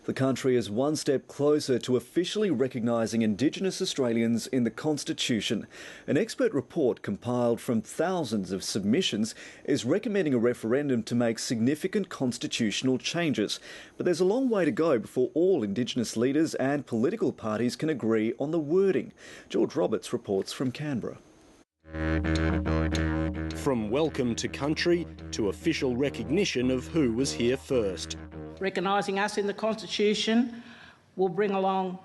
The country is one step closer to officially recognising Indigenous Australians in the Constitution. An expert report compiled from thousands of submissions is recommending a referendum to make significant constitutional changes. But there's a long way to go before all Indigenous leaders and political parties can agree on the wording. George Roberts reports from Canberra. From welcome to country to official recognition of who was here first. Recognising us in the Constitution will bring along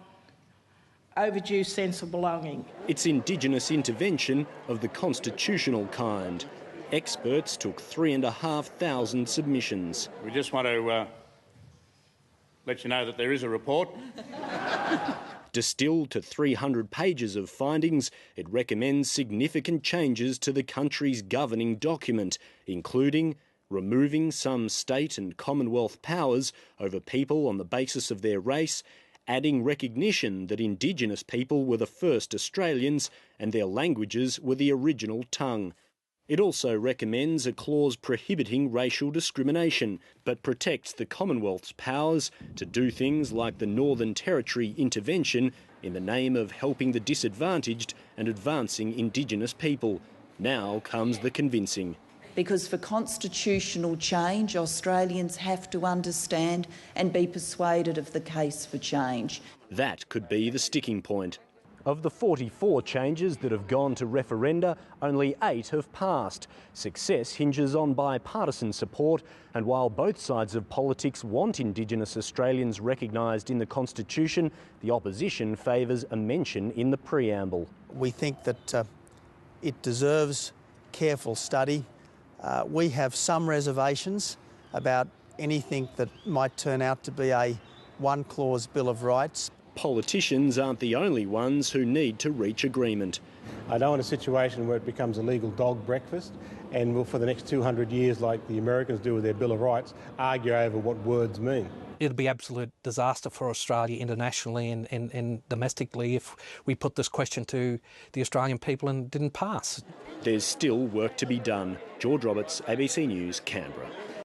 overdue sense of belonging. It's Indigenous intervention of the constitutional kind. Experts took 3,500 submissions. We just want to let you know that there is a report. Distilled to 300 pages of findings, it recommends significant changes to the country's governing document, including removing some state and Commonwealth powers over people on the basis of their race, adding recognition that Indigenous people were the first Australians and their languages were the original tongue. It also recommends a clause prohibiting racial discrimination, but protects the Commonwealth's powers to do things like the Northern Territory intervention in the name of helping the disadvantaged and advancing Indigenous people. Now comes the convincing. Because for constitutional change, Australians have to understand and be persuaded of the case for change. That could be the sticking point. Of the 44 changes that have gone to referenda, only 8 have passed. Success hinges on bipartisan support, and while both sides of politics want Indigenous Australians recognised in the Constitution, the opposition favours a mention in the preamble. We think that it deserves careful study. We have some reservations about anything that might turn out to be a one-clause Bill of Rights. Politicians aren't the only ones who need to reach agreement. I don't want a situation where it becomes a legal dog breakfast and we'll, for the next 200 years, like the Americans do with their Bill of Rights, argue over what words mean. It'd be absolute disaster for Australia internationally and domestically if we put this question to the Australian people and didn't pass. There's still work to be done. George Roberts, ABC News, Canberra.